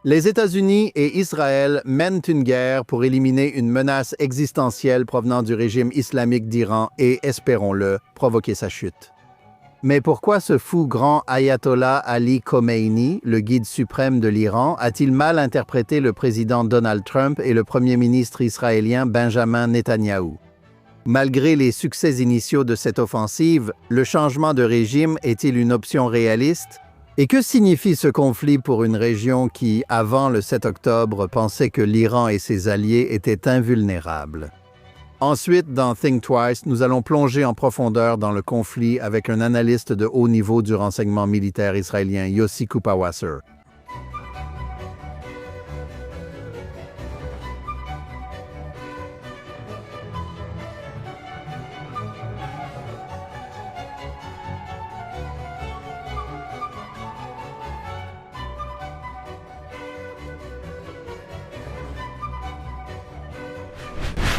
Les États-Unis et Israël mènent une guerre pour éliminer une menace existentielle provenant du régime islamique d'Iran et, espérons-le, provoquer sa chute. Mais pourquoi ce fou grand ayatollah Ali Khomeini, le guide suprême de l'Iran, a-t-il mal interprété le président Donald Trump et le premier ministre israélien Benjamin Netanyahou? Malgré les succès initiaux de cette offensive, le changement de régime est-il une option réaliste? Et que signifie ce conflit pour une région qui, avant le 7 octobre, pensait que l'Iran et ses alliés étaient invulnérables? Ensuite, dans Think Twice, nous allons plonger en profondeur dans le conflit avec un analyste de haut niveau du renseignement militaire israélien, Yossi Kupawasser.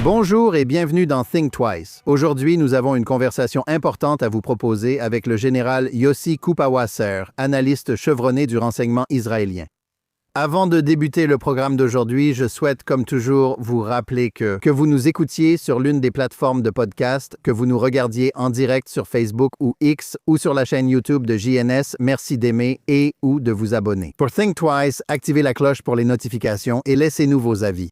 Bonjour et bienvenue dans Think Twice. Aujourd'hui, nous avons une conversation importante à vous proposer avec le général Yossi Kupawasser, analyste chevronné du renseignement israélien. Avant de débuter le programme d'aujourd'hui, je souhaite, comme toujours, vous rappeler que vous nous écoutiez sur l'une des plateformes de podcast, que vous nous regardiez en direct sur Facebook ou X ou sur la chaîne YouTube de JNS, merci d'aimer et ou de vous abonner. Pour Think Twice, activez la cloche pour les notifications et laissez-nous vos avis.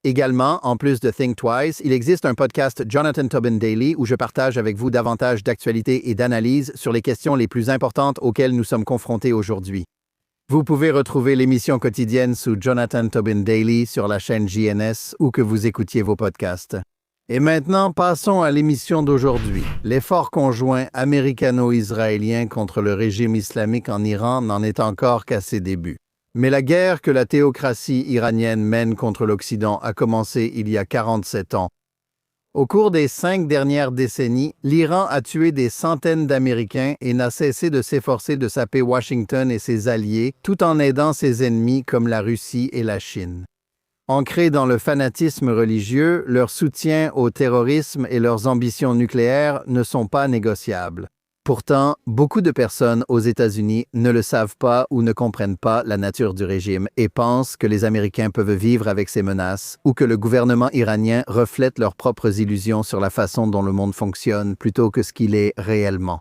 Également, en plus de Think Twice, il existe un podcast Jonathan Tobin Daily où je partage avec vous davantage d'actualités et d'analyses sur les questions les plus importantes auxquelles nous sommes confrontés aujourd'hui. Vous pouvez retrouver l'émission quotidienne sous Jonathan Tobin Daily sur la chaîne JNS ou que vous écoutiez vos podcasts. Et maintenant, passons à l'émission d'aujourd'hui. L'effort conjoint américano-israélien contre le régime islamique en Iran n'en est encore qu'à ses débuts. Mais la guerre que la théocratie iranienne mène contre l'Occident a commencé il y a 47 ans. Au cours des 5 dernières décennies, l'Iran a tué des centaines d'Américains et n'a cessé de s'efforcer de saper Washington et ses alliés, tout en aidant ses ennemis comme la Russie et la Chine. Ancrés dans le fanatisme religieux, leur soutien au terrorisme et leurs ambitions nucléaires ne sont pas négociables. Pourtant, beaucoup de personnes aux États-Unis ne le savent pas ou ne comprennent pas la nature du régime et pensent que les Américains peuvent vivre avec ces menaces ou que le gouvernement iranien reflète leurs propres illusions sur la façon dont le monde fonctionne plutôt que ce qu'il est réellement.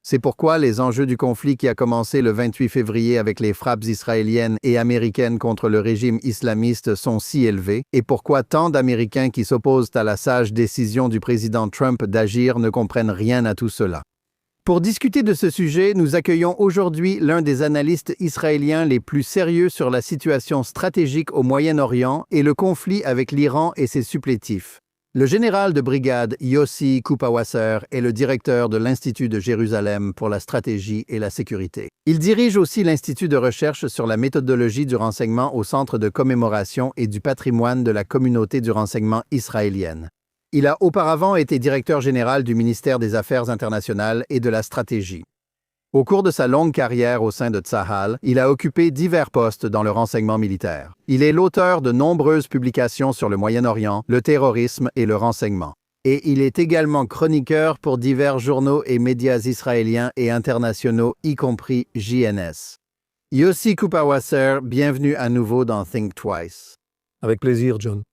C'est pourquoi les enjeux du conflit qui a commencé le 28 février avec les frappes israéliennes et américaines contre le régime islamiste sont si élevés et pourquoi tant d'Américains qui s'opposent à la sage décision du président Trump d'agir ne comprennent rien à tout cela. Pour discuter de ce sujet, nous accueillons aujourd'hui l'un des analystes israéliens les plus sérieux sur la situation stratégique au Moyen-Orient et le conflit avec l'Iran et ses supplétifs. Le général de brigade Yossi Kupawasser est le directeur de l'Institut de Jérusalem pour la stratégie et la sécurité. Il dirige aussi l'Institut de recherche sur la méthodologie du renseignement au Centre de commémoration et du patrimoine de la communauté du renseignement israélienne. Il a auparavant été directeur général du ministère des Affaires internationales et de la stratégie. Au cours de sa longue carrière au sein de Tsahal, il a occupé divers postes dans le renseignement militaire. Il est l'auteur de nombreuses publications sur le Moyen-Orient, le terrorisme et le renseignement. Et il est également chroniqueur pour divers journaux et médias israéliens et internationaux, y compris JNS. Yossi Kupawasser, bienvenue à nouveau dans Think Twice. Avec plaisir, John.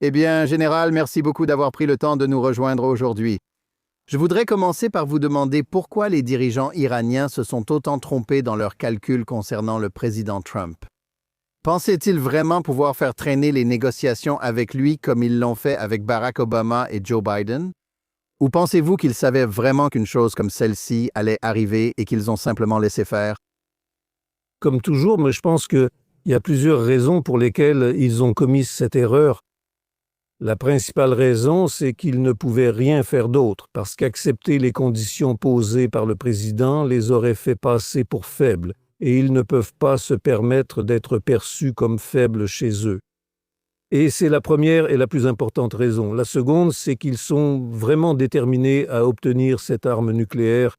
Eh bien, Général, merci beaucoup d'avoir pris le temps de nous rejoindre aujourd'hui. Je voudrais commencer par vous demander pourquoi les dirigeants iraniens se sont autant trompés dans leurs calculs concernant le président Trump. Pensaient-ils vraiment pouvoir faire traîner les négociations avec lui comme ils l'ont fait avec Barack Obama et Joe Biden? Ou pensez-vous qu'ils savaient vraiment qu'une chose comme celle-ci allait arriver et qu'ils ont simplement laissé faire? Comme toujours, mais je pense qu'il y a plusieurs raisons pour lesquelles ils ont commis cette erreur. La principale raison, c'est qu'ils ne pouvaient rien faire d'autre, parce qu'accepter les conditions posées par le président les aurait fait passer pour faibles, et ils ne peuvent pas se permettre d'être perçus comme faibles chez eux. Et c'est la première et la plus importante raison. La seconde, c'est qu'ils sont vraiment déterminés à obtenir cette arme nucléaire,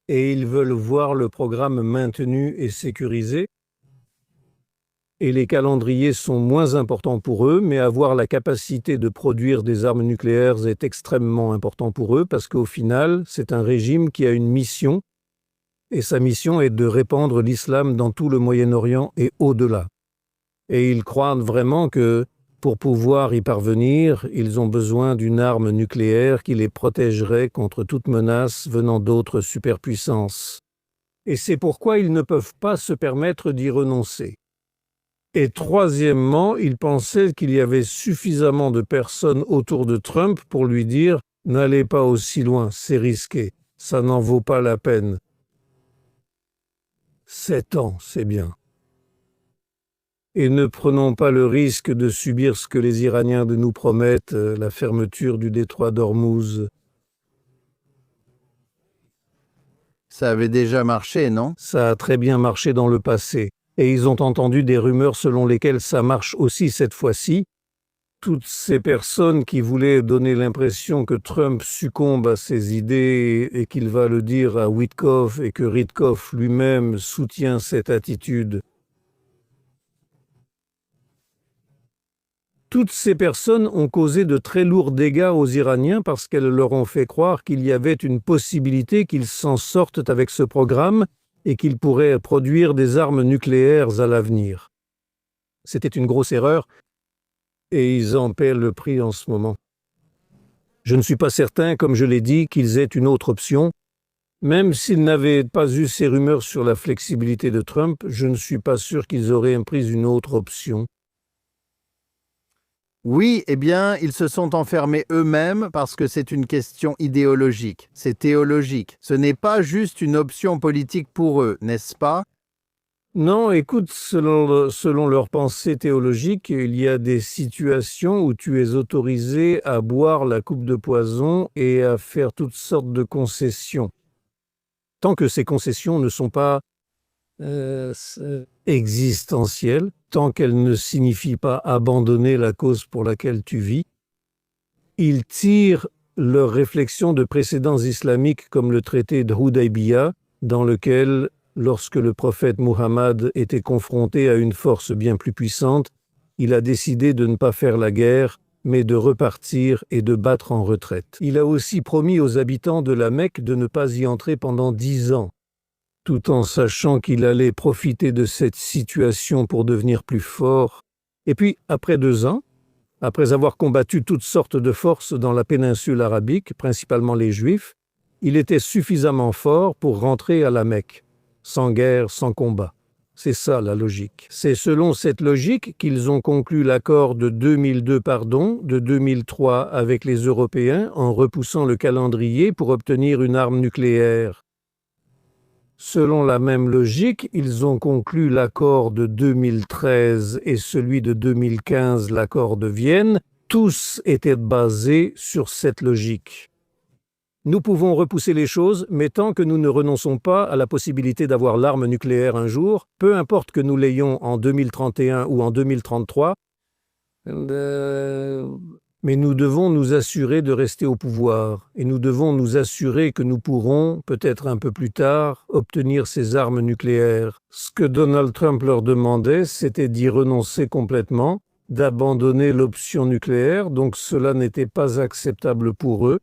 et ils veulent voir le programme maintenu et sécurisé. Et les calendriers sont moins importants pour eux, mais avoir la capacité de produire des armes nucléaires est extrêmement important pour eux, parce qu'au final, c'est un régime qui a une mission, et sa mission est de répandre l'islam dans tout le Moyen-Orient et au-delà. Et ils croient vraiment que, pour pouvoir y parvenir, ils ont besoin d'une arme nucléaire qui les protégerait contre toute menace venant d'autres superpuissances. Et c'est pourquoi ils ne peuvent pas se permettre d'y renoncer. Et troisièmement, ils pensaient qu'il y avait suffisamment de personnes autour de Trump pour lui dire « N'allez pas aussi loin, c'est risqué, ça n'en vaut pas la peine. » 7 ans, c'est bien. Et ne prenons pas le risque de subir ce que les Iraniens nous promettent, la fermeture du détroit d'Ormuz. Ça avait déjà marché, non? Ça a très bien marché dans le passé. Et ils ont entendu des rumeurs selon lesquelles ça marche aussi cette fois-ci. Toutes ces personnes qui voulaient donner l'impression que Trump succombe à ses idées et qu'il va le dire à Witkoff et que Witkoff lui-même soutient cette attitude. Toutes ces personnes ont causé de très lourds dégâts aux Iraniens parce qu'elles leur ont fait croire qu'il y avait une possibilité qu'ils s'en sortent avec ce programme et qu'ils pourraient produire des armes nucléaires à l'avenir. C'était une grosse erreur et ils en paient le prix en ce moment. Je ne suis pas certain, comme je l'ai dit, qu'ils aient une autre option. Même s'ils n'avaient pas eu ces rumeurs sur la flexibilité de Trump, je ne suis pas sûr qu'ils auraient pris une autre option. Oui, eh bien, ils se sont enfermés eux-mêmes parce que c'est une question idéologique, c'est théologique. Ce n'est pas juste une option politique pour eux, n'est-ce pas? Non, écoute, selon leur pensée théologique, il y a des situations où tu es autorisé à boire la coupe de poison et à faire toutes sortes de concessions. Tant que ces concessions ne sont pas existentielles, tant qu'elles ne signifient pas abandonner la cause pour laquelle tu vis, ils tirent leurs réflexions de précédents islamiques comme le traité de Hudaybiyah, dans lequel, lorsque le prophète Muhammad était confronté à une force bien plus puissante, il a décidé de ne pas faire la guerre, mais de repartir et de battre en retraite. Il a aussi promis aux habitants de la Mecque de ne pas y entrer pendant 10 ans, tout en sachant qu'il allait profiter de cette situation pour devenir plus fort. Et puis, après 2 ans, après avoir combattu toutes sortes de forces dans la péninsule arabique, principalement les Juifs, il était suffisamment fort pour rentrer à la Mecque, sans guerre, sans combat. C'est ça la logique. C'est selon cette logique qu'ils ont conclu l'accord de 2003 avec les Européens en repoussant le calendrier pour obtenir une arme nucléaire. Selon la même logique, ils ont conclu l'accord de 2013 et celui de 2015, l'accord de Vienne. Tous étaient basés sur cette logique. Nous pouvons repousser les choses, mais tant que nous ne renonçons pas à la possibilité d'avoir l'arme nucléaire un jour, peu importe que nous l'ayons en 2031 ou en 2033, mais nous devons nous assurer de rester au pouvoir, et nous devons nous assurer que nous pourrons, peut-être un peu plus tard, obtenir ces armes nucléaires. Ce que Donald Trump leur demandait, c'était d'y renoncer complètement, d'abandonner l'option nucléaire, donc cela n'était pas acceptable pour eux.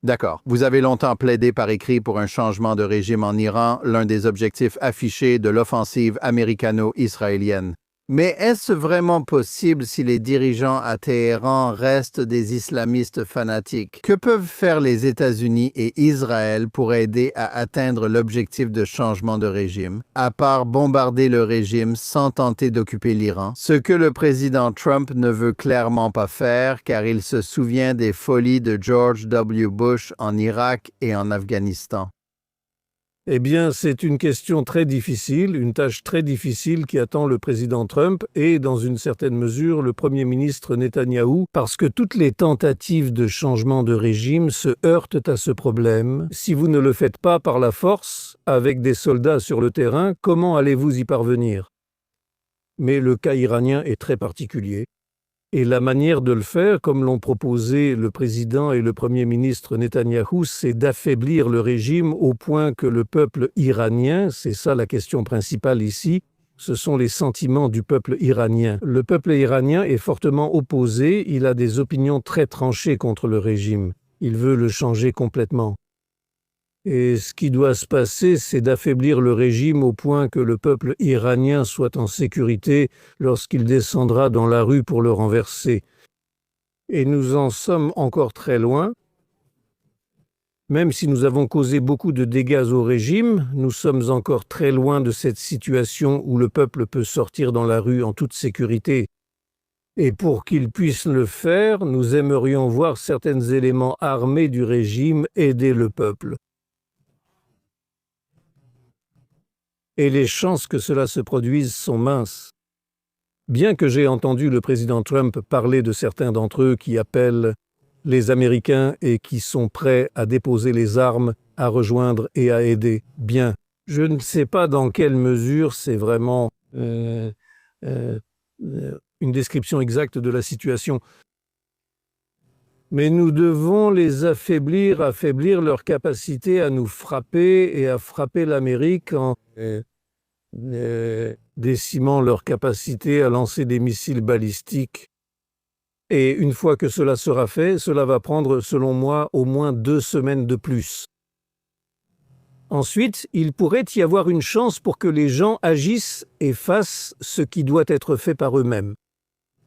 D'accord. Vous avez longtemps plaidé par écrit pour un changement de régime en Iran, l'un des objectifs affichés de l'offensive américano-israélienne. Mais est-ce vraiment possible si les dirigeants à Téhéran restent des islamistes fanatiques? Que peuvent faire les États-Unis et Israël pour aider à atteindre l'objectif de changement de régime, à part bombarder le régime sans tenter d'occuper l'Iran? Ce que le président Trump ne veut clairement pas faire car il se souvient des folies de George W. Bush en Irak et en Afghanistan. Eh bien, c'est une question très difficile, une tâche très difficile qui attend le président Trump et, dans une certaine mesure, le Premier ministre Netanyahou, parce que toutes les tentatives de changement de régime se heurtent à ce problème. Si vous ne le faites pas par la force, avec des soldats sur le terrain, comment allez-vous y parvenir? Mais le cas iranien est très particulier. Et la manière de le faire, comme l'ont proposé le président et le premier ministre Netanyahou, c'est d'affaiblir le régime au point que le peuple iranien, c'est ça la question principale ici, ce sont les sentiments du peuple iranien. Le peuple iranien est fortement opposé, il a des opinions très tranchées contre le régime. Il veut le changer complètement. Et ce qui doit se passer, c'est d'affaiblir le régime au point que le peuple iranien soit en sécurité lorsqu'il descendra dans la rue pour le renverser. Et nous en sommes encore très loin. Même si nous avons causé beaucoup de dégâts au régime, nous sommes encore très loin de cette situation où le peuple peut sortir dans la rue en toute sécurité. Et pour qu'il puisse le faire, nous aimerions voir certains éléments armés du régime aider le peuple. Et les chances que cela se produise sont minces. Bien que j'ai entendu le président Trump parler de certains d'entre eux qui appellent les Américains et qui sont prêts à déposer les armes, à rejoindre et à aider, bien, je ne sais pas dans quelle mesure c'est vraiment une description exacte de la situation. Mais nous devons les affaiblir leur capacité à nous frapper et à frapper l'Amérique en décimant leur capacité à lancer des missiles balistiques. Et une fois que cela sera fait, cela va prendre, selon moi, au moins 2 semaines de plus. Ensuite, il pourrait y avoir une chance pour que les gens agissent et fassent ce qui doit être fait par eux-mêmes.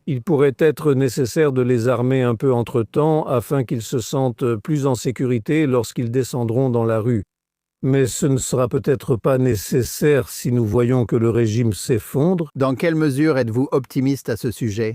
Il pourrait être nécessaire de les armer un peu entre-temps afin qu'ils se sentent plus en sécurité lorsqu'ils descendront dans la rue. Mais ce ne sera peut-être pas nécessaire si nous voyons que le régime s'effondre. Dans quelle mesure êtes-vous optimiste à ce sujet?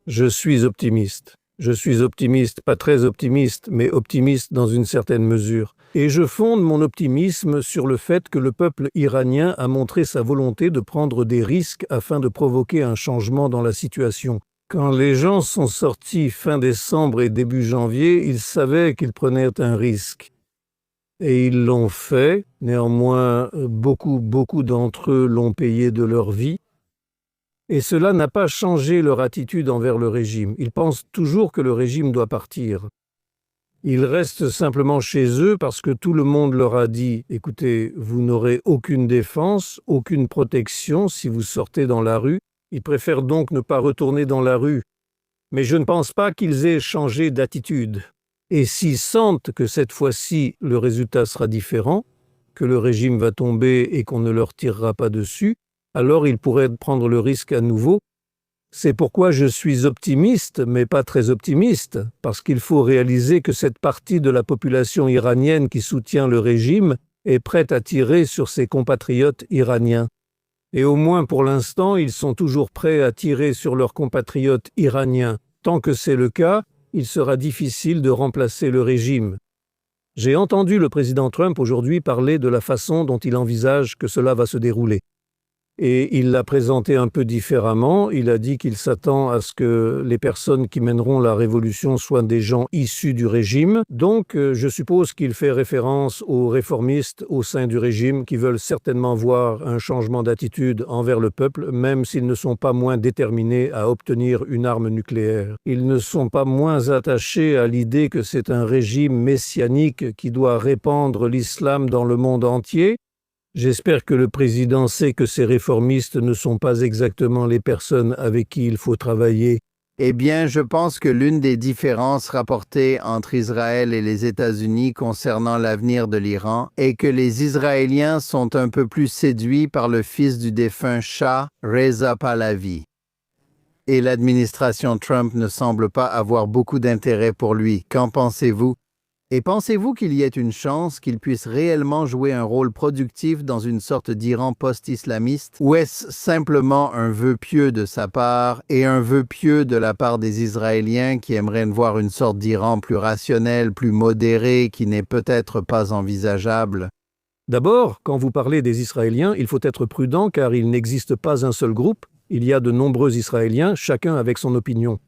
Je suis optimiste. Je suis optimiste, pas très optimiste, mais optimiste dans une certaine mesure. Et je fonde mon optimisme sur le fait que le peuple iranien a montré sa volonté de prendre des risques afin de provoquer un changement dans la situation. Quand les gens sont sortis fin décembre et début janvier, ils savaient qu'ils prenaient un risque. Et ils l'ont fait. Néanmoins, beaucoup d'entre eux l'ont payé de leur vie. Et cela n'a pas changé leur attitude envers le régime. Ils pensent toujours que le régime doit partir. Ils restent simplement chez eux parce que tout le monde leur a dit « Écoutez, vous n'aurez aucune défense, aucune protection si vous sortez dans la rue. » Ils préfèrent donc ne pas retourner dans la rue. Mais je ne pense pas qu'ils aient changé d'attitude. Et s'ils sentent que cette fois-ci le résultat sera différent, que le régime va tomber et qu'on ne leur tirera pas dessus, alors ils pourraient prendre le risque à nouveau. C'est pourquoi je suis optimiste, mais pas très optimiste, parce qu'il faut réaliser que cette partie de la population iranienne qui soutient le régime est prête à tirer sur ses compatriotes iraniens. Et au moins pour l'instant, ils sont toujours prêts à tirer sur leurs compatriotes iraniens. Tant que c'est le cas, il sera difficile de remplacer le régime. J'ai entendu le président Trump aujourd'hui parler de la façon dont il envisage que cela va se dérouler. Et il l'a présenté un peu différemment. Il a dit qu'il s'attend à ce que les personnes qui mèneront la révolution soient des gens issus du régime. Donc, je suppose qu'il fait référence aux réformistes au sein du régime qui veulent certainement voir un changement d'attitude envers le peuple, même s'ils ne sont pas moins déterminés à obtenir une arme nucléaire. Ils ne sont pas moins attachés à l'idée que c'est un régime messianique qui doit répandre l'islam dans le monde entier. J'espère que le président sait que ces réformistes ne sont pas exactement les personnes avec qui il faut travailler. Eh bien, je pense que l'une des différences rapportées entre Israël et les États-Unis concernant l'avenir de l'Iran est que les Israéliens sont un peu plus séduits par le fils du défunt Shah, Reza Pahlavi. Et l'administration Trump ne semble pas avoir beaucoup d'intérêt pour lui. Qu'en pensez-vous? Et pensez-vous qu'il y ait une chance qu'il puisse réellement jouer un rôle productif dans une sorte d'Iran post-islamiste? Ou est-ce simplement un vœu pieux de sa part et un vœu pieux de la part des Israéliens qui aimeraient voir une sorte d'Iran plus rationnel, plus modéré, qui n'est peut-être pas envisageable? D'abord, quand vous parlez des Israéliens, il faut être prudent car il n'existe pas un seul groupe. Il y a de nombreux Israéliens, chacun avec son opinion.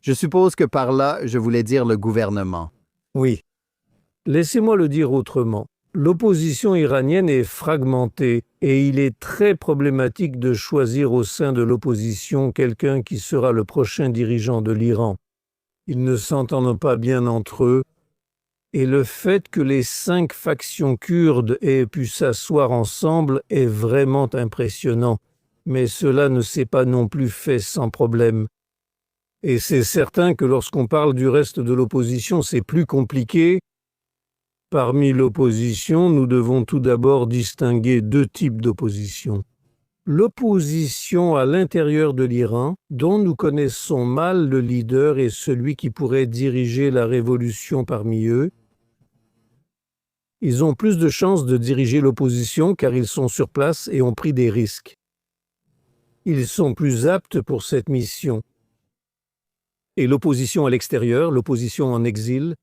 Je suppose que par là, je voulais dire le gouvernement. Oui. Laissez-moi le dire autrement. L'opposition iranienne est fragmentée et il est très problématique de choisir au sein de l'opposition quelqu'un qui sera le prochain dirigeant de l'Iran. Ils ne s'entendent pas bien entre eux et le fait que les 5 factions kurdes aient pu s'asseoir ensemble est vraiment impressionnant. Mais cela ne s'est pas non plus fait sans problème. Et c'est certain que lorsqu'on parle du reste de l'opposition, c'est plus compliqué, Parmi l'opposition, nous devons tout d'abord distinguer deux types d'opposition. L'opposition à l'intérieur de l'Iran, dont nous connaissons mal le leader et celui qui pourrait diriger la révolution parmi eux. Ils ont plus de chances de diriger l'opposition car ils sont sur place et ont pris des risques. Ils sont plus aptes pour cette mission. Et l'opposition à l'extérieur, l'opposition en exil.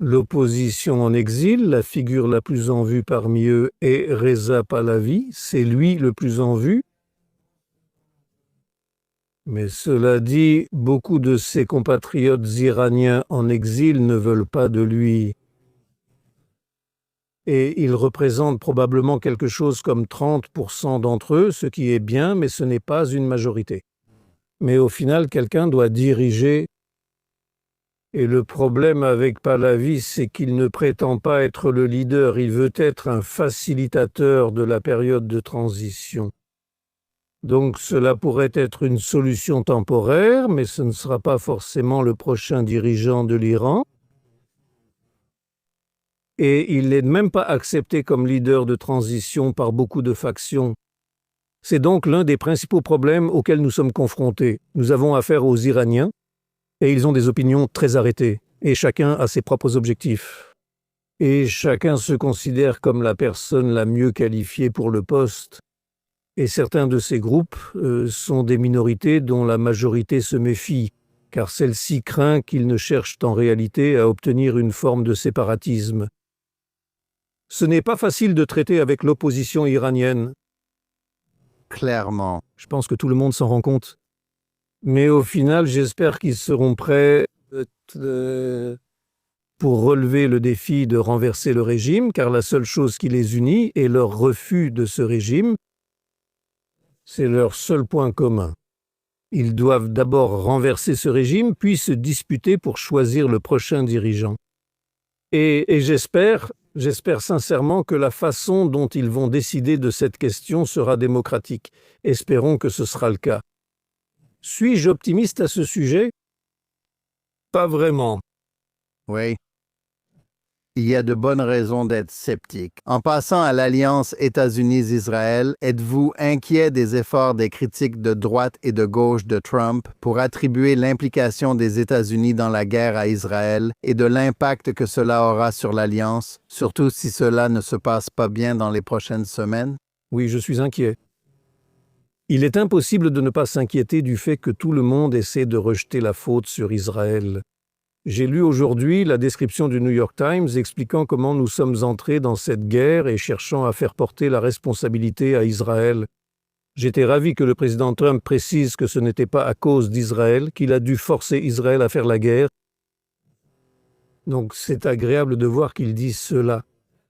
L'opposition en exil, la figure la plus en vue parmi eux est Reza Pahlavi, c'est lui le plus en vue. Mais cela dit, beaucoup de ses compatriotes iraniens en exil ne veulent pas de lui. Et il représente probablement quelque chose comme 30% d'entre eux, ce qui est bien, mais ce n'est pas une majorité. Mais au final, quelqu'un doit diriger. Et le problème avec Pahlavi, c'est qu'il ne prétend pas être le leader, il veut être un facilitateur de la période de transition. Donc cela pourrait être une solution temporaire, mais ce ne sera pas forcément le prochain dirigeant de l'Iran. Et il n'est même pas accepté comme leader de transition par beaucoup de factions. C'est donc l'un des principaux problèmes auxquels nous sommes confrontés. Nous avons affaire aux Iraniens, et ils ont des opinions très arrêtées, et chacun a ses propres objectifs. Et chacun se considère comme la personne la mieux qualifiée pour le poste. Et certains de ces groupes sont des minorités dont la majorité se méfie, car celle-ci craint qu'ils ne cherchent en réalité à obtenir une forme de séparatisme. Ce n'est pas facile de traiter avec l'opposition iranienne. Clairement. Je pense que tout le monde s'en rend compte. Mais au final, j'espère qu'ils seront prêts pour relever le défi de renverser le régime, car la seule chose qui les unit est leur refus de ce régime. C'est leur seul point commun. Ils doivent d'abord renverser ce régime, puis se disputer pour choisir le prochain dirigeant. Et j'espère sincèrement que la façon dont ils vont décider de cette question sera démocratique. Espérons que ce sera le cas. Suis-je optimiste à ce sujet? Pas vraiment. Oui. Il y a de bonnes raisons d'être sceptique. En passant à l'alliance États-Unis-Israël, êtes-vous inquiet des efforts des critiques de droite et de gauche de Trump pour attribuer l'implication des États-Unis dans la guerre à Israël et de l'impact que cela aura sur l'alliance, surtout si cela ne se passe pas bien dans les prochaines semaines? Oui, je suis inquiet. Il est impossible de ne pas s'inquiéter du fait que tout le monde essaie de rejeter la faute sur Israël. J'ai lu aujourd'hui la description du New York Times expliquant comment nous sommes entrés dans cette guerre et cherchant à faire porter la responsabilité à Israël. J'étais ravi que le président Trump précise que ce n'était pas à cause d'Israël qu'il a dû forcer Israël à faire la guerre. Donc c'est agréable de voir qu'il dise cela.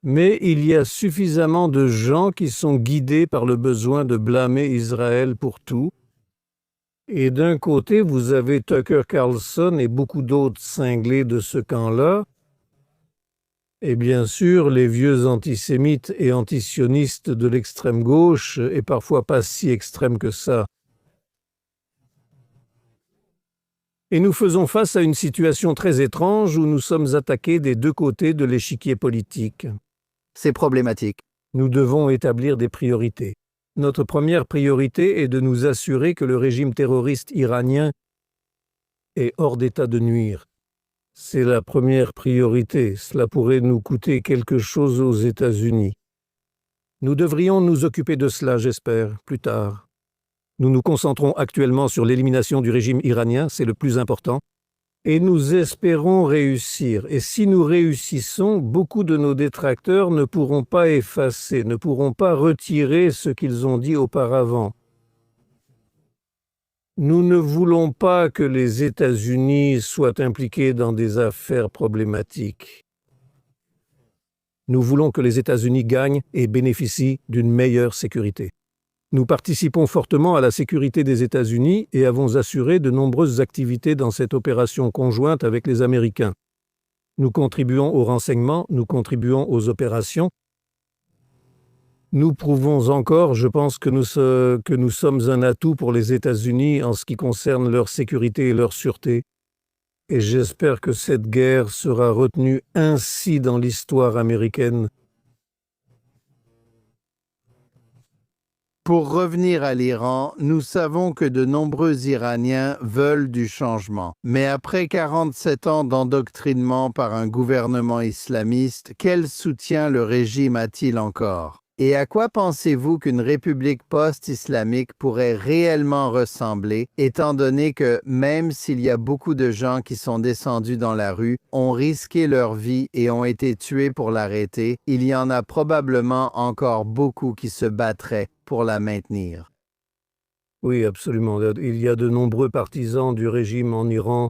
Mais il y a suffisamment de gens qui sont guidés par le besoin de blâmer Israël pour tout. Et d'un côté, vous avez Tucker Carlson et beaucoup d'autres cinglés de ce camp-là. Et bien sûr, les vieux antisémites et antisionistes de l'extrême gauche, et parfois pas si extrêmes que ça. Et nous faisons face à une situation très étrange où nous sommes attaqués des deux côtés de l'échiquier politique. C'est problématique. Nous devons établir des priorités. Notre première priorité est de nous assurer que le régime terroriste iranien est hors d'état de nuire. C'est la première priorité. Cela pourrait nous coûter quelque chose aux États-Unis. Nous devrions nous occuper de cela, j'espère, plus tard. Nous nous concentrons actuellement sur l'élimination du régime iranien, c'est le plus important. Et nous espérons réussir. Et si nous réussissons, beaucoup de nos détracteurs ne pourront pas effacer, ne pourront pas retirer ce qu'ils ont dit auparavant. Nous ne voulons pas que les États-Unis soient impliqués dans des affaires problématiques. Nous voulons que les États-Unis gagnent et bénéficient d'une meilleure sécurité. Nous participons fortement à la sécurité des États-Unis et avons assuré de nombreuses activités dans cette opération conjointe avec les Américains. Nous contribuons au renseignement, nous contribuons aux opérations. Nous prouvons encore, je pense, que nous sommes un atout pour les États-Unis en ce qui concerne leur sécurité et leur sûreté. Et j'espère que cette guerre sera retenue ainsi dans l'histoire américaine. Pour revenir à l'Iran, nous savons que de nombreux Iraniens veulent du changement. Mais après 47 ans d'endoctrinement par un gouvernement islamiste, quel soutien le régime a-t-il encore? Et à quoi pensez-vous qu'une république post-islamique pourrait réellement ressembler, étant donné que, même s'il y a beaucoup de gens qui sont descendus dans la rue, ont risqué leur vie et ont été tués pour l'arrêter, il y en a probablement encore beaucoup qui se battraient pour la maintenir? Oui, absolument. Il y a de nombreux partisans du régime en Iran,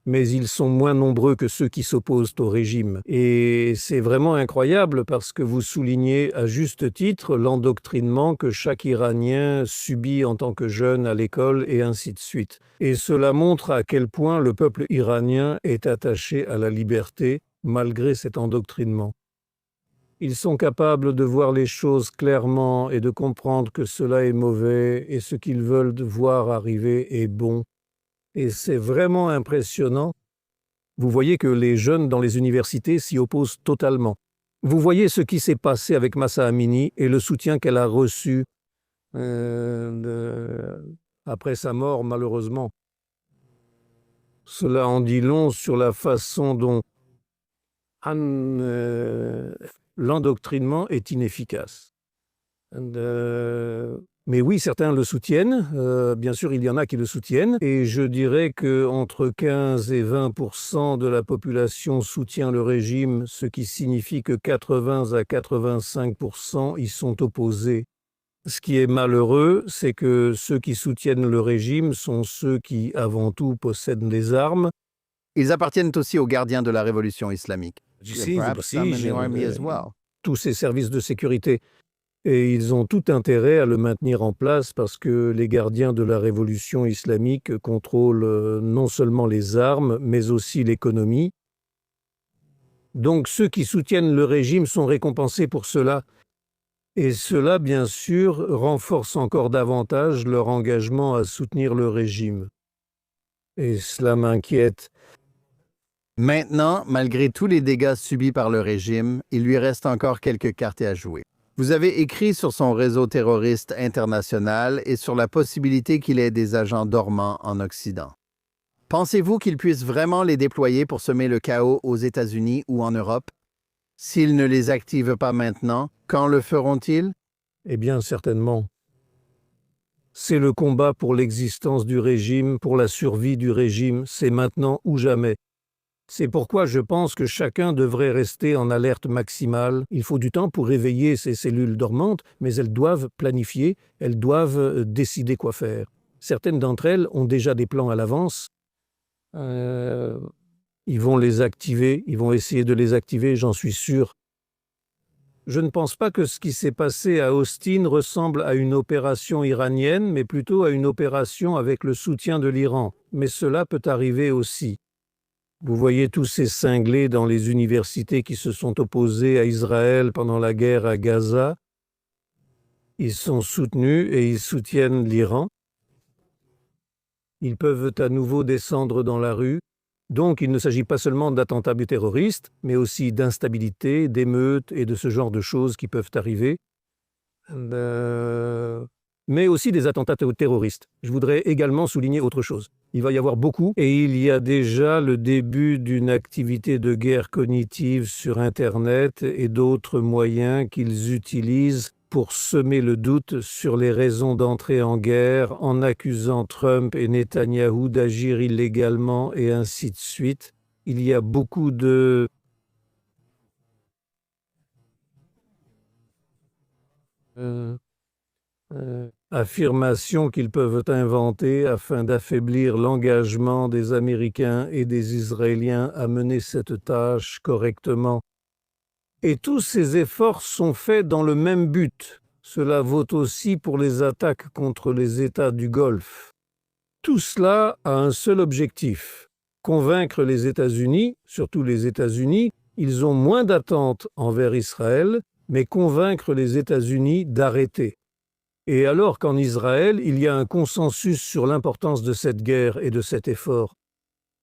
mais ils sont moins nombreux que ceux qui s'opposent au régime. Et c'est vraiment incroyable parce que vous soulignez à juste titre l'endoctrinement que chaque Iranien subit en tant que jeune à l'école et ainsi de suite. Et cela montre à quel point le peuple iranien est attaché à la liberté malgré cet endoctrinement. Ils sont capables de voir les choses clairement et de comprendre que cela est mauvais et ce qu'ils veulent voir arriver est bon. Et c'est vraiment impressionnant. Vous voyez que les jeunes dans les universités s'y opposent totalement. Vous voyez ce qui s'est passé avec Mahsa Amini et le soutien qu'elle a reçu après sa mort, malheureusement. Cela en dit long sur la façon dont l'endoctrinement est inefficace. Mais oui, certains le soutiennent. Bien sûr, il y en a qui le soutiennent. Et je dirais qu'entre 15 et 20% de la population soutient le régime, ce qui signifie que 80 à 85% y sont opposés. Ce qui est malheureux, c'est que ceux qui soutiennent le régime sont ceux qui, avant tout, possèdent des armes. Ils appartiennent aussi aux gardiens de la révolution islamique. Tous ces services de sécurité. Et ils ont tout intérêt à le maintenir en place parce que les gardiens de la révolution islamique contrôlent non seulement les armes, mais aussi l'économie. Donc ceux qui soutiennent le régime sont récompensés pour cela. Et cela, bien sûr, renforce encore davantage leur engagement à soutenir le régime. Et cela m'inquiète. Maintenant, malgré tous les dégâts subis par le régime, il lui reste encore quelques cartes à jouer. Vous avez écrit sur son réseau terroriste international et sur la possibilité qu'il ait des agents dormants en Occident. Pensez-vous qu'il puisse vraiment les déployer pour semer le chaos aux États-Unis ou en Europe? S'ils ne les activent pas maintenant, quand le feront-ils? Eh bien, certainement. C'est le combat pour l'existence du régime, pour la survie du régime, c'est maintenant ou jamais. C'est pourquoi je pense que chacun devrait rester en alerte maximale. Il faut du temps pour réveiller ces cellules dormantes, mais elles doivent planifier, elles doivent décider quoi faire. Certaines d'entre elles ont déjà des plans à l'avance. Ils vont les activer, ils vont essayer de les activer, j'en suis sûr. Je ne pense pas que ce qui s'est passé à Austin ressemble à une opération iranienne, mais plutôt à une opération avec le soutien de l'Iran. Mais cela peut arriver aussi. Vous voyez tous ces cinglés dans les universités qui se sont opposés à Israël pendant la guerre à Gaza. Ils sont soutenus et ils soutiennent l'Iran. Ils peuvent à nouveau descendre dans la rue. Donc il ne s'agit pas seulement d'attentats terroristes, mais aussi d'instabilité, d'émeutes et de ce genre de choses qui peuvent arriver. Mais aussi des attentats terroristes. Je voudrais également souligner autre chose. Il va y avoir beaucoup, et il y a déjà le début d'une activité de guerre cognitive sur Internet et d'autres moyens qu'ils utilisent pour semer le doute sur les raisons d'entrer en guerre en accusant Trump et Netanyahou d'agir illégalement et ainsi de suite. Il y a beaucoup de affirmations qu'ils peuvent inventer afin d'affaiblir l'engagement des Américains et des Israéliens à mener cette tâche correctement. Et tous ces efforts sont faits dans le même but. Cela vaut aussi pour les attaques contre les États du Golfe. Tout cela a un seul objectif, convaincre les États-Unis, surtout les États-Unis, ils ont moins d'attentes envers Israël, mais convaincre les États-Unis d'arrêter. Et alors qu'en Israël, il y a un consensus sur l'importance de cette guerre et de cet effort.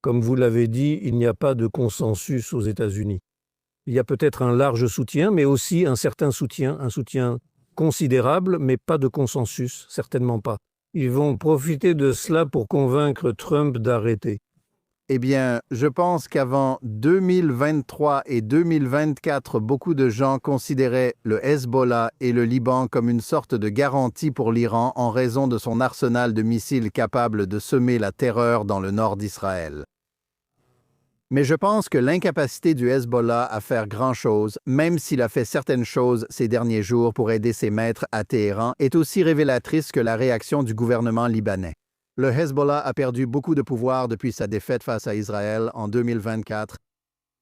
Comme vous l'avez dit, il n'y a pas de consensus aux États-Unis. Il y a peut-être un large soutien, mais aussi un certain soutien, un soutien considérable, mais pas de consensus, certainement pas. Ils vont profiter de cela pour convaincre Trump d'arrêter. Eh bien, je pense qu'avant 2023 et 2024, beaucoup de gens considéraient le Hezbollah et le Liban comme une sorte de garantie pour l'Iran en raison de son arsenal de missiles capable de semer la terreur dans le nord d'Israël. Mais je pense que l'incapacité du Hezbollah à faire grand-chose, même s'il a fait certaines choses ces derniers jours pour aider ses maîtres à Téhéran, est aussi révélatrice que la réaction du gouvernement libanais. Le Hezbollah a perdu beaucoup de pouvoir depuis sa défaite face à Israël en 2024.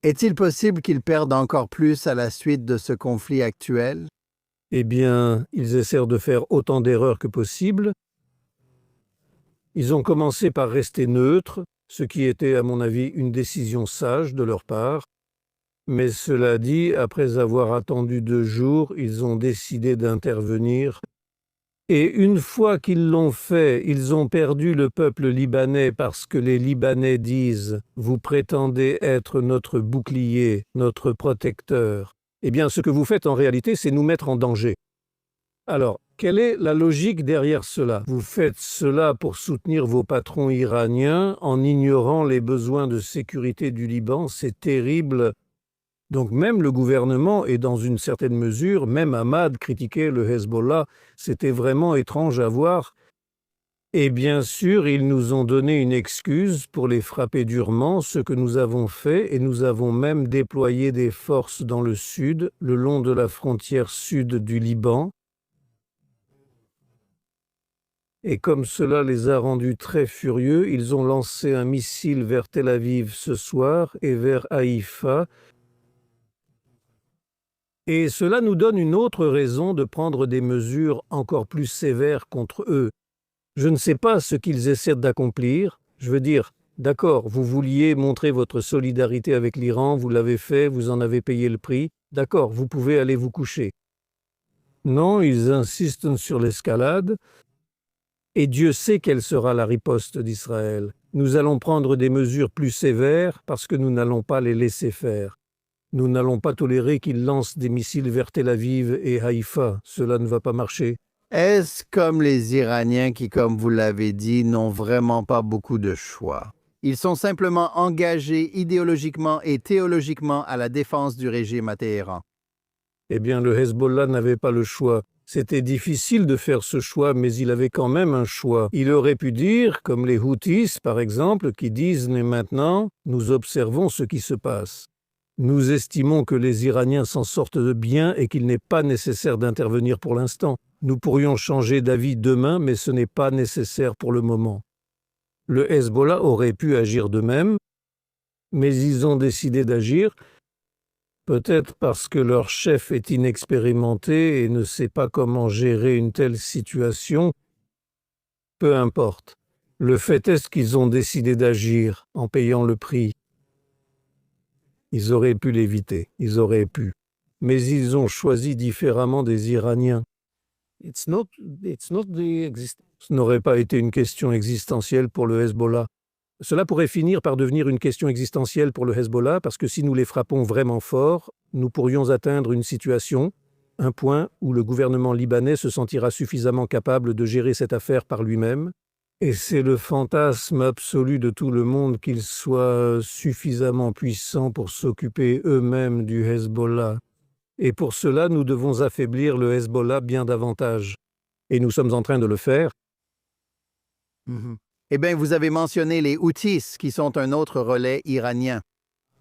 Est-il possible qu'il perde encore plus à la suite de ce conflit actuel? Eh bien, ils essaient de faire autant d'erreurs que possible. Ils ont commencé par rester neutres, ce qui était, à mon avis, une décision sage de leur part. Mais cela dit, après avoir attendu 2 jours, ils ont décidé d'intervenir. Et une fois qu'ils l'ont fait, ils ont perdu le peuple libanais parce que les Libanais disent « Vous prétendez être notre bouclier, notre protecteur ». Eh bien, ce que vous faites en réalité, c'est nous mettre en danger. Alors, quelle est la logique derrière cela? Vous faites cela pour soutenir vos patrons iraniens en ignorant les besoins de sécurité du Liban. C'est terrible. Donc même le gouvernement, et dans une certaine mesure, même Ahmad critiquait le Hezbollah, c'était vraiment étrange à voir. Et bien sûr, ils nous ont donné une excuse pour les frapper durement, ce que nous avons fait, et nous avons même déployé des forces dans le sud, le long de la frontière sud du Liban. Et comme cela les a rendus très furieux, ils ont lancé un missile vers Tel Aviv ce soir et vers Haïfa. Et cela nous donne une autre raison de prendre des mesures encore plus sévères contre eux. Je ne sais pas ce qu'ils essaient d'accomplir. Je veux dire, d'accord, vous vouliez montrer votre solidarité avec l'Iran, vous l'avez fait, vous en avez payé le prix. D'accord, vous pouvez aller vous coucher. Non, ils insistent sur l'escalade. Et Dieu sait quelle sera la riposte d'Israël. Nous allons prendre des mesures plus sévères parce que nous n'allons pas les laisser faire. Nous n'allons pas tolérer qu'ils lancent des missiles vers Tel Aviv et Haïfa. Cela ne va pas marcher. Est-ce comme les Iraniens qui, comme vous l'avez dit, n'ont vraiment pas beaucoup de choix? Ils sont simplement engagés idéologiquement et théologiquement à la défense du régime à Téhéran. Eh bien, le Hezbollah n'avait pas le choix. C'était difficile de faire ce choix, mais il avait quand même un choix. Il aurait pu dire, comme les Houthis, par exemple, qui disent « Mais maintenant, nous observons ce qui se passe. Nous estimons que les Iraniens s'en sortent de bien et qu'il n'est pas nécessaire d'intervenir pour l'instant. Nous pourrions changer d'avis demain, mais ce n'est pas nécessaire pour le moment. » Le Hezbollah aurait pu agir de même, mais ils ont décidé d'agir, peut-être parce que leur chef est inexpérimenté et ne sait pas comment gérer une telle situation. Peu importe. Le fait est qu'ils ont décidé d'agir en payant le prix. Ils auraient pu l'éviter, ils auraient pu. Mais ils ont choisi différemment des Iraniens. Ce n'aurait pas été une question existentielle pour le Hezbollah. Cela pourrait finir par devenir une question existentielle pour le Hezbollah parce que si nous les frappons vraiment fort, nous pourrions atteindre une situation, un point où le gouvernement libanais se sentira suffisamment capable de gérer cette affaire par lui-même. Et c'est le fantasme absolu de tout le monde qu'ils soient suffisamment puissants pour s'occuper eux-mêmes du Hezbollah. Et pour cela, nous devons affaiblir le Hezbollah bien davantage. Et nous sommes en train de le faire. Eh bien, vous avez mentionné les Houthis, qui sont un autre relais iranien.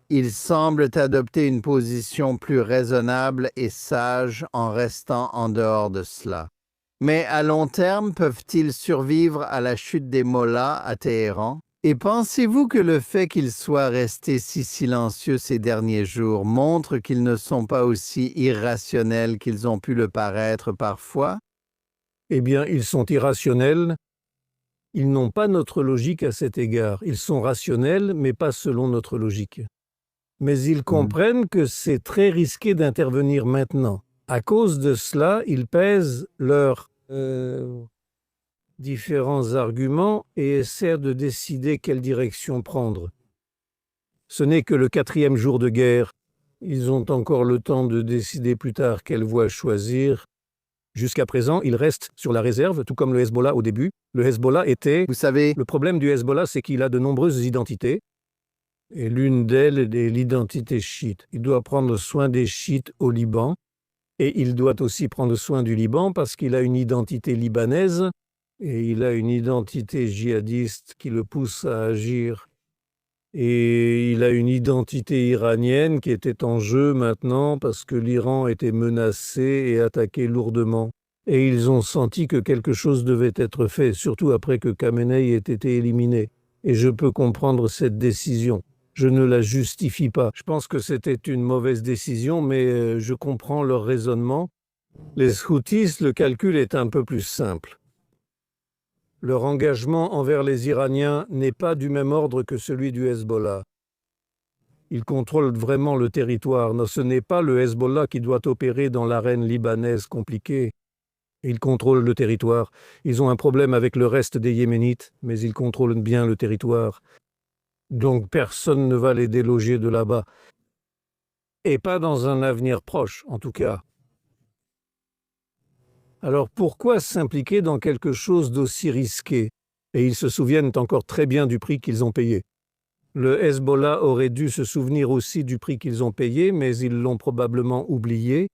Ils semblent adopter une position plus raisonnable et sage en restant en dehors de cela. Mais à long terme, peuvent-ils survivre à la chute des mollahs à Téhéran? Et pensez-vous que le fait qu'ils soient restés si silencieux ces derniers jours montre qu'ils ne sont pas aussi irrationnels qu'ils ont pu le paraître parfois? Eh bien, ils sont irrationnels. Ils n'ont pas notre logique à cet égard. Ils sont rationnels, mais pas selon notre logique. Mais ils comprennent que c'est très risqué d'intervenir maintenant. À cause de cela, ils pèsent leurs différents arguments et essaient de décider quelle direction prendre. Ce n'est que le 4e jour de guerre. Ils ont encore le temps de décider plus tard quelle voie choisir. Jusqu'à présent, ils restent sur la réserve, tout comme le Hezbollah au début. Le Hezbollah était... Vous savez, Le problème du Hezbollah, c'est qu'il a de nombreuses identités. Et l'une d'elles est l'identité chiite. Il doit prendre soin des chiites au Liban. Et il doit aussi prendre soin du Liban parce qu'il a une identité libanaise et il a une identité djihadiste qui le pousse à agir. Et il a une identité iranienne qui était en jeu maintenant parce que l'Iran était menacé et attaqué lourdement. Et ils ont senti que quelque chose devait être fait, surtout après que Khamenei ait été éliminé. Et je peux comprendre cette décision. Je ne la justifie pas. Je pense que c'était une mauvaise décision, mais je comprends leur raisonnement. Les Houthis, le calcul est un peu plus simple. Leur engagement envers les Iraniens n'est pas du même ordre que celui du Hezbollah. Ils contrôlent vraiment le territoire. Non, ce n'est pas le Hezbollah qui doit opérer dans l'arène libanaise compliquée. Ils contrôlent le territoire. Ils ont un problème avec le reste des Yéménites, mais ils contrôlent bien le territoire. Donc personne ne va les déloger de là-bas. Et pas dans un avenir proche, en tout cas. Alors pourquoi s'impliquer dans quelque chose d'aussi risqué? Et ils se souviennent encore très bien du prix qu'ils ont payé. Le Hezbollah aurait dû se souvenir aussi du prix qu'ils ont payé, mais ils l'ont probablement oublié.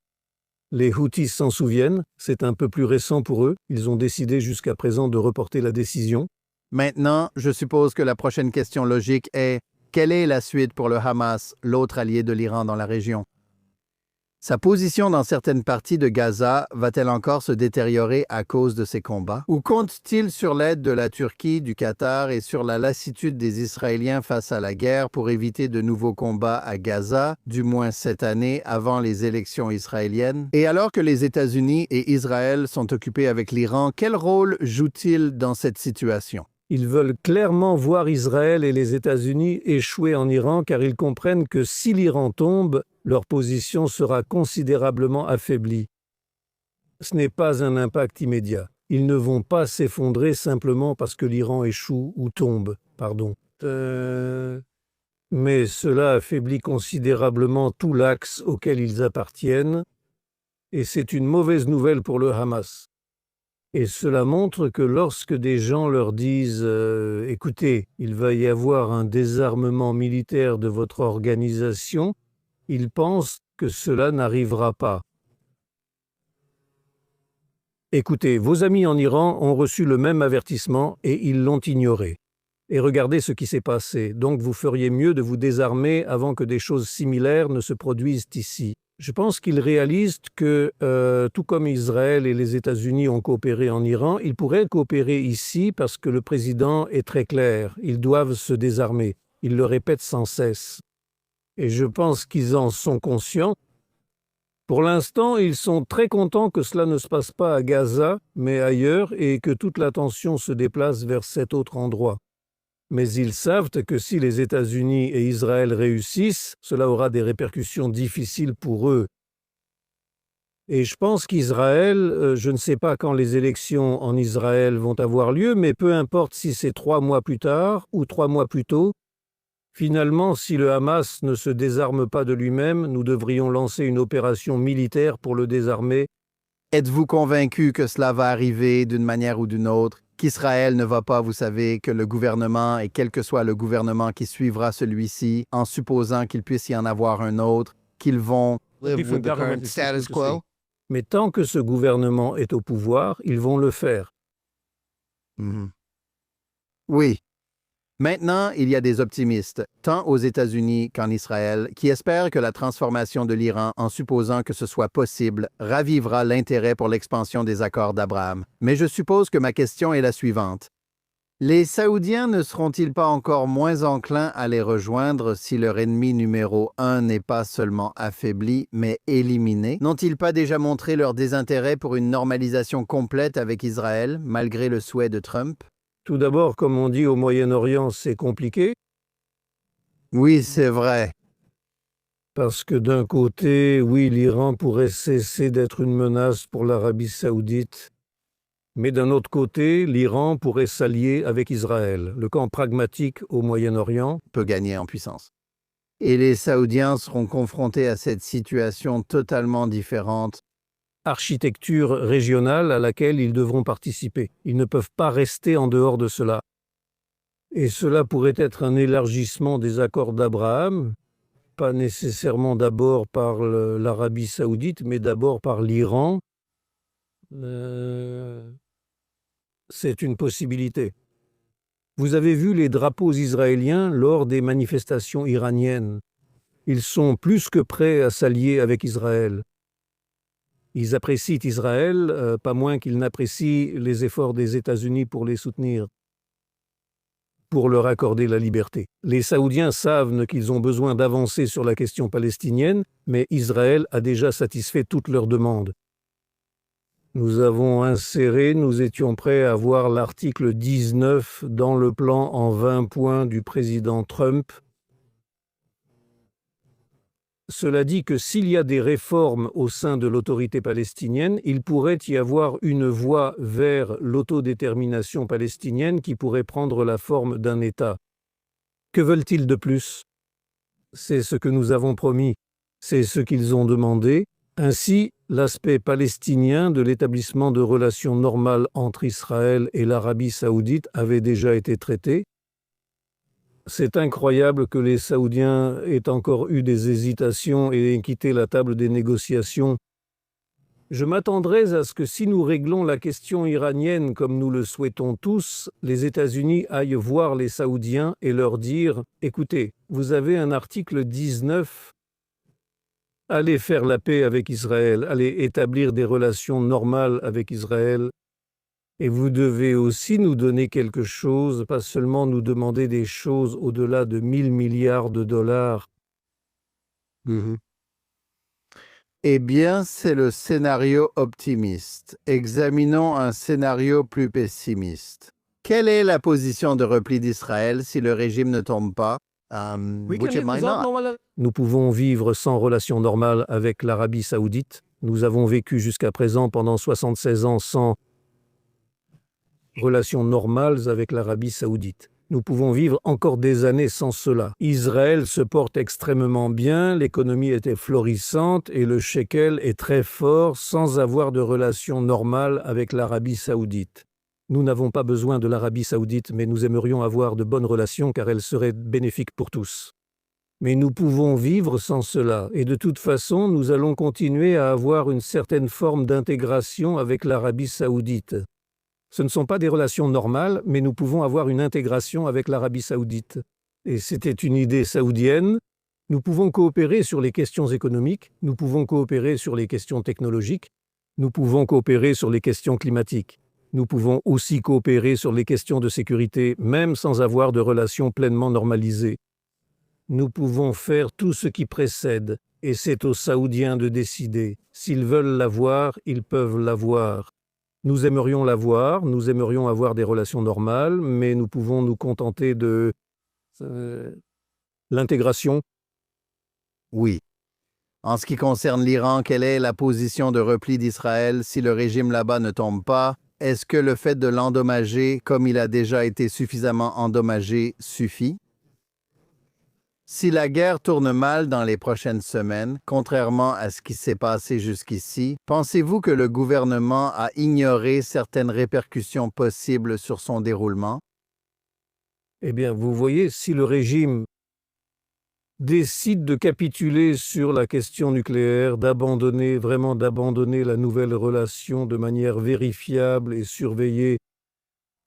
Les Houthis s'en souviennent, c'est un peu plus récent pour eux. Ils ont décidé jusqu'à présent de reporter la décision. maintenant, je suppose que la prochaine question logique est quelle est la suite pour le Hamas, l'autre allié de l'Iran dans la région? Sa position dans certaines parties de Gaza va-t-elle encore se détériorer à cause de ces combats? Ou compte-t-il sur l'aide de la Turquie, du Qatar et sur la lassitude des Israéliens face à la guerre pour éviter de nouveaux combats à Gaza, du moins cette année avant les élections israéliennes? Et alors que les États-Unis et Israël sont occupés avec l'Iran, quel rôle joue-t-il dans cette situation? Ils veulent clairement voir Israël et les États-Unis échouer en Iran car ils comprennent que si l'Iran tombe, leur position sera considérablement affaiblie. Ce n'est pas un impact immédiat. Ils ne vont pas s'effondrer simplement parce que l'Iran échoue ou tombe, pardon. Mais cela affaiblit considérablement tout l'axe auquel ils appartiennent et c'est une mauvaise nouvelle pour le Hamas. Et cela montre que lorsque des gens leur disent « Écoutez, il va y avoir un désarmement militaire de votre organisation », ils pensent que cela n'arrivera pas. Écoutez, vos amis en Iran ont reçu le même avertissement et ils l'ont ignoré. Et regardez ce qui s'est passé. Donc vous feriez mieux de vous désarmer avant que des choses similaires ne se produisent ici. Je pense qu'ils réalisent que, tout comme Israël et les États-Unis ont coopéré en Iran, ils pourraient coopérer ici parce que le président est très clair. Ils doivent se désarmer. Il le répète sans cesse. Et je pense qu'ils en sont conscients. Pour l'instant, ils sont très contents que cela ne se passe pas à Gaza, mais ailleurs, et que toute l'attention se déplace vers cet autre endroit. Mais ils savent que si les États-Unis et Israël réussissent, cela aura des répercussions difficiles pour eux. Et je pense qu'Israël, je ne sais pas quand les élections en Israël vont avoir lieu, mais peu importe si c'est 3 mois plus tard ou 3 mois plus tôt, finalement, si le Hamas ne se désarme pas de lui-même, nous devrions lancer une opération militaire pour le désarmer. Êtes-vous convaincu que cela va arriver d'une manière ou d'une autre, qu'Israël ne va pas, vous savez, que le gouvernement, et quel que soit le gouvernement qui suivra celui-ci, en supposant qu'il puisse y en avoir un autre, qu'ils vont live with the current status quo? Mais tant que ce gouvernement est au pouvoir, ils vont le faire. Oui. Maintenant, il y a des optimistes, tant aux États-Unis qu'en Israël, qui espèrent que la transformation de l'Iran, en supposant que ce soit possible, ravivera l'intérêt pour l'expansion des accords d'Abraham. Mais je suppose que ma question est la suivante. Les Saoudiens ne seront-ils pas encore moins enclins à les rejoindre si leur ennemi numéro 1 n'est pas seulement affaibli, mais éliminé? N'ont-ils pas déjà montré leur désintérêt pour une normalisation complète avec Israël, malgré le souhait de Trump? Tout d'abord, comme on dit au Moyen-Orient, c'est compliqué. Oui, c'est vrai. Parce que d'un côté, oui, l'Iran pourrait cesser d'être une menace pour l'Arabie saoudite. Mais d'un autre côté, l'Iran pourrait s'allier avec Israël. Le camp pragmatique au Moyen-Orient Peut gagner en puissance. Et les Saoudiens seront confrontés à cette situation totalement différente. Architecture régionale à laquelle ils devront participer. Ils ne peuvent pas rester en dehors de cela. Et cela pourrait être un élargissement des accords d'Abraham, pas nécessairement d'abord par l'Arabie saoudite, mais d'abord par l'Iran. C'est une possibilité. Vous avez vu les drapeaux israéliens lors des manifestations iraniennes. Ils sont plus que prêts à s'allier avec Israël. Ils apprécient Israël, pas moins qu'ils n'apprécient les efforts des États-Unis pour les soutenir, pour leur accorder la liberté. Les Saoudiens savent qu'ils ont besoin d'avancer sur la question palestinienne, mais Israël a déjà satisfait toutes leurs demandes. Nous étions prêts à voir l'article 19 dans le plan en 20 points du président Trump. Cela dit que s'il y a des réformes au sein de l'autorité palestinienne, il pourrait y avoir une voie vers l'autodétermination palestinienne qui pourrait prendre la forme d'un État. Que veulent-ils de plus? C'est ce que nous avons promis, c'est ce qu'ils ont demandé. Ainsi, l'aspect palestinien de l'établissement de relations normales entre Israël et l'Arabie saoudite avait déjà été traité. C'est incroyable que les Saoudiens aient encore eu des hésitations et aient quitté la table des négociations. Je m'attendrais à ce que si nous réglons la question iranienne comme nous le souhaitons tous, les États-Unis aillent voir les Saoudiens et leur dire « Écoutez, vous avez un article 19, allez faire la paix avec Israël, allez établir des relations normales avec Israël. Et vous devez aussi nous donner quelque chose, pas seulement nous demander des choses au-delà de 1000 milliards de dollars. » Eh bien, c'est le scénario optimiste. Examinons un scénario plus pessimiste. Quelle est la position de repli d'Israël si le régime ne tombe pas? Nous pouvons vivre sans relation normale avec l'Arabie saoudite. Nous avons vécu jusqu'à présent pendant 76 ans sans relations normales avec l'Arabie saoudite. Nous pouvons vivre encore des années sans cela. Israël se porte extrêmement bien, l'économie était florissante et le shekel est très fort sans avoir de relations normales avec l'Arabie saoudite. Nous n'avons pas besoin de l'Arabie saoudite, mais nous aimerions avoir de bonnes relations car elles seraient bénéfiques pour tous. Mais nous pouvons vivre sans cela, et de toute façon, nous allons continuer à avoir une certaine forme d'intégration avec l'Arabie saoudite. Ce ne sont pas des relations normales, mais nous pouvons avoir une intégration avec l'Arabie saoudite. Et c'était une idée saoudienne. Nous pouvons coopérer sur les questions économiques, nous pouvons coopérer sur les questions technologiques, nous pouvons coopérer sur les questions climatiques. Nous pouvons aussi coopérer sur les questions de sécurité, même sans avoir de relations pleinement normalisées. Nous pouvons faire tout ce qui précède, et c'est aux Saoudiens de décider. S'ils veulent l'avoir, ils peuvent l'avoir. Nous aimerions l'avoir, nous aimerions avoir des relations normales, mais nous pouvons nous contenter de l'intégration. Oui. En ce qui concerne l'Iran, quelle est la position de repli d'Israël si le régime là-bas ne tombe pas? Est-ce que le fait de l'endommager, comme il a déjà été suffisamment endommagé, suffit? Si la guerre tourne mal dans les prochaines semaines, contrairement à ce qui s'est passé jusqu'ici, pensez-vous que le gouvernement a ignoré certaines répercussions possibles sur son déroulement? Eh bien, vous voyez, si le régime décide de capituler sur la question nucléaire, d'abandonner la nouvelle relation de manière vérifiable et surveillée,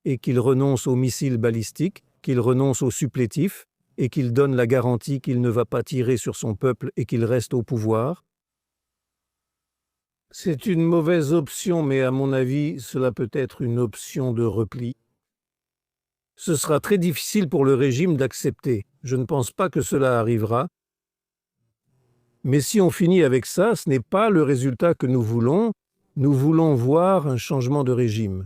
et qu'il renonce aux missiles balistiques, qu'il renonce aux supplétifs, et qu'il donne la garantie qu'il ne va pas tirer sur son peuple et qu'il reste au pouvoir. C'est une mauvaise option, mais à mon avis, cela peut être une option de repli. Ce sera très difficile pour le régime d'accepter. Je ne pense pas que cela arrivera. Mais si on finit avec ça, ce n'est pas le résultat que nous voulons. Nous voulons voir un changement de régime.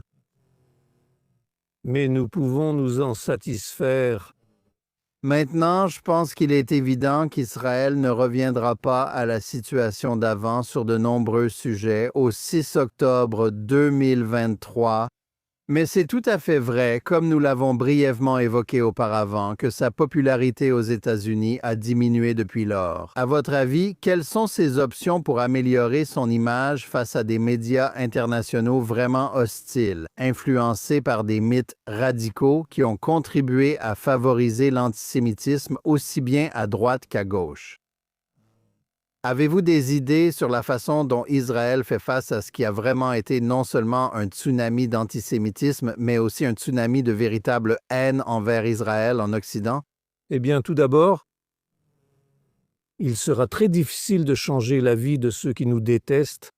Mais nous pouvons nous en satisfaire. Maintenant, je pense qu'il est évident qu'Israël ne reviendra pas à la situation d'avant sur de nombreux sujets au 6 octobre 2023. Mais c'est tout à fait vrai, comme nous l'avons brièvement évoqué auparavant, que sa popularité aux États-Unis a diminué depuis lors. À votre avis, quelles sont ses options pour améliorer son image face à des médias internationaux vraiment hostiles, influencés par des mythes radicaux qui ont contribué à favoriser l'antisémitisme aussi bien à droite qu'à gauche? Avez-vous des idées sur la façon dont Israël fait face à ce qui a vraiment été non seulement un tsunami d'antisémitisme, mais aussi un tsunami de véritable haine envers Israël en Occident? Eh bien, tout d'abord, il sera très difficile de changer la vie de ceux qui nous détestent.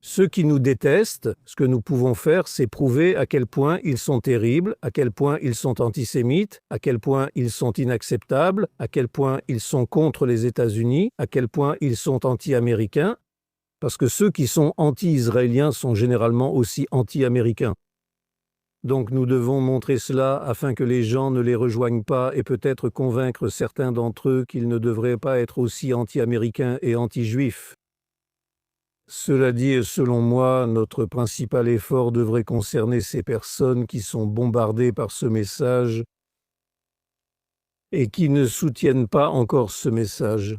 Ceux qui nous détestent, ce que nous pouvons faire, c'est prouver à quel point ils sont terribles, à quel point ils sont antisémites, à quel point ils sont inacceptables, à quel point ils sont contre les États-Unis, à quel point ils sont anti-américains, parce que ceux qui sont anti-israéliens sont généralement aussi anti-américains. Donc nous devons montrer cela afin que les gens ne les rejoignent pas et peut-être convaincre certains d'entre eux qu'ils ne devraient pas être aussi anti-américains et anti-juifs. Cela dit, selon moi, notre principal effort devrait concerner ces personnes qui sont bombardées par ce message et qui ne soutiennent pas encore ce message.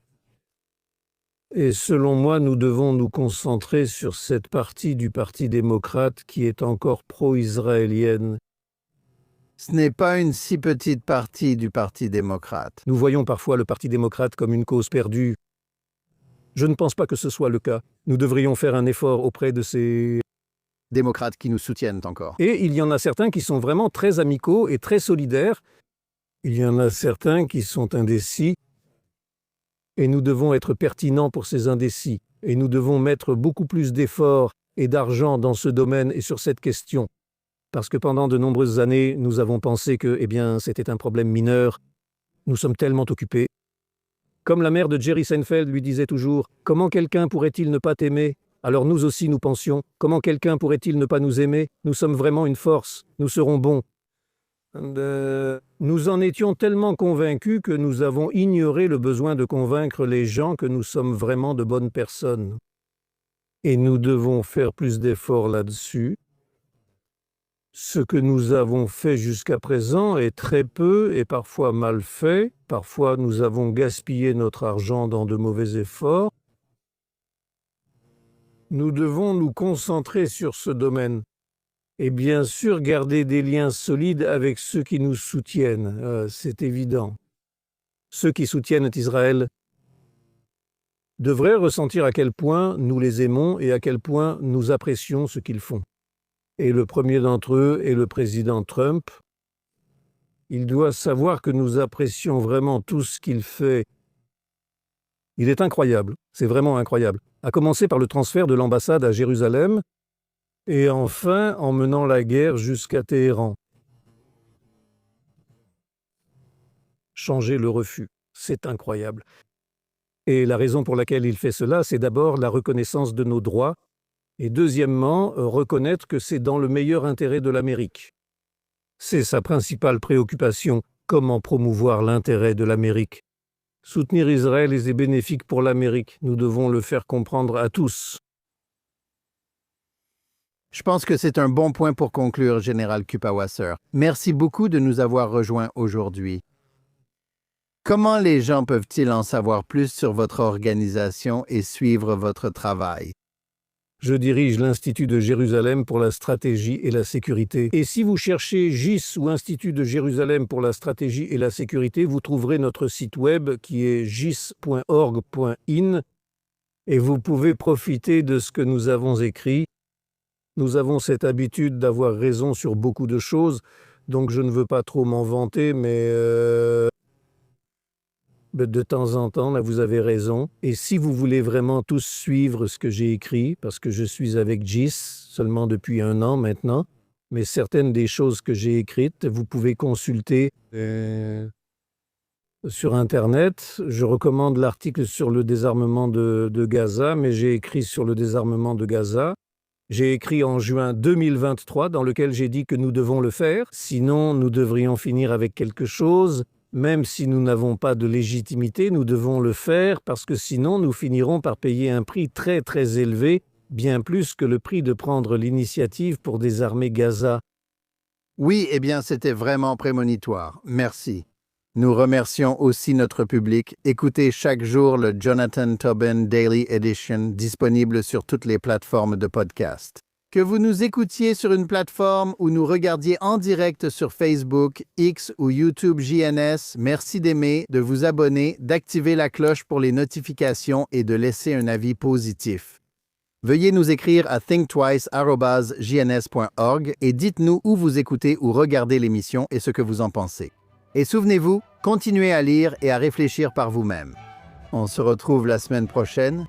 Et selon moi, nous devons nous concentrer sur cette partie du Parti démocrate qui est encore pro-israélienne. Ce n'est pas une si petite partie du Parti démocrate. Nous voyons parfois le Parti démocrate comme une cause perdue. Je ne pense pas que ce soit le cas. Nous devrions faire un effort auprès de ces Démocrates qui nous soutiennent encore. Et il y en a certains qui sont vraiment très amicaux et très solidaires. Il y en a certains qui sont indécis. Et nous devons être pertinents pour ces indécis. Et nous devons mettre beaucoup plus d'efforts et d'argent dans ce domaine et sur cette question. Parce que pendant de nombreuses années, nous avons pensé que, c'était un problème mineur. Nous sommes tellement occupés. Comme la mère de Jerry Seinfeld lui disait toujours « Comment quelqu'un pourrait-il ne pas t'aimer ?» Alors nous aussi nous pensions « Comment quelqu'un pourrait-il ne pas nous aimer ? Nous sommes vraiment une force, nous serons bons. » Nous en étions tellement convaincus que nous avons ignoré le besoin de convaincre les gens que nous sommes vraiment de bonnes personnes. Et nous devons faire plus d'efforts là-dessus. Ce que nous avons fait jusqu'à présent est très peu et parfois mal fait. Parfois, nous avons gaspillé notre argent dans de mauvais efforts. Nous devons nous concentrer sur ce domaine. Et bien sûr, garder des liens solides avec ceux qui nous soutiennent. C'est évident. Ceux qui soutiennent Israël devraient ressentir à quel point nous les aimons et à quel point nous apprécions ce qu'ils font. Et le premier d'entre eux est le président Trump. Il doit savoir que nous apprécions vraiment tout ce qu'il fait. Il est incroyable, c'est vraiment incroyable. À commencer par le transfert de l'ambassade à Jérusalem et enfin en menant la guerre jusqu'à Téhéran. Changer le refus, c'est incroyable. Et la raison pour laquelle il fait cela, c'est d'abord la reconnaissance de nos droits. Et deuxièmement, reconnaître que c'est dans le meilleur intérêt de l'Amérique. C'est sa principale préoccupation, comment promouvoir l'intérêt de l'Amérique. Soutenir Israël est bénéfique pour l'Amérique. Nous devons le faire comprendre à tous. Je pense que c'est un bon point pour conclure, Général Kupawasser. Merci beaucoup de nous avoir rejoints aujourd'hui. Comment les gens peuvent-ils en savoir plus sur votre organisation et suivre votre travail? Je dirige l'Institut de Jérusalem pour la stratégie et la sécurité. Et si vous cherchez GIS ou Institut de Jérusalem pour la stratégie et la sécurité, vous trouverez notre site web qui est gis.org.in et vous pouvez profiter de ce que nous avons écrit. Nous avons cette habitude d'avoir raison sur beaucoup de choses, donc je ne veux pas trop m'en vanter, mais de temps en temps, là, vous avez raison. Et si vous voulez vraiment tous suivre ce que j'ai écrit, parce que je suis avec GIS seulement depuis 1 an maintenant, mais certaines des choses que j'ai écrites, vous pouvez consulter sur Internet. Je recommande l'article sur le désarmement de Gaza, mais j'ai écrit sur le désarmement de Gaza. J'ai écrit en juin 2023, dans lequel j'ai dit que nous devons le faire, sinon nous devrions finir avec quelque chose. Même si nous n'avons pas de légitimité, nous devons le faire parce que sinon nous finirons par payer un prix très très élevé bien plus que le prix de prendre l'initiative pour désarmer Gaza. Oui, eh bien, c'était vraiment prémonitoire. Merci. Nous remercions aussi notre public. Écoutez chaque jour le Jonathan Tobin Daily Edition disponible sur toutes les plateformes de podcast. Que vous nous écoutiez sur une plateforme ou nous regardiez en direct sur Facebook, X ou YouTube JNS, merci d'aimer, de vous abonner, d'activer la cloche pour les notifications et de laisser un avis positif. Veuillez nous écrire à thinktwice@jns.org et dites-nous où vous écoutez ou regardez l'émission et ce que vous en pensez. Et souvenez-vous, continuez à lire et à réfléchir par vous-même. On se retrouve la semaine prochaine.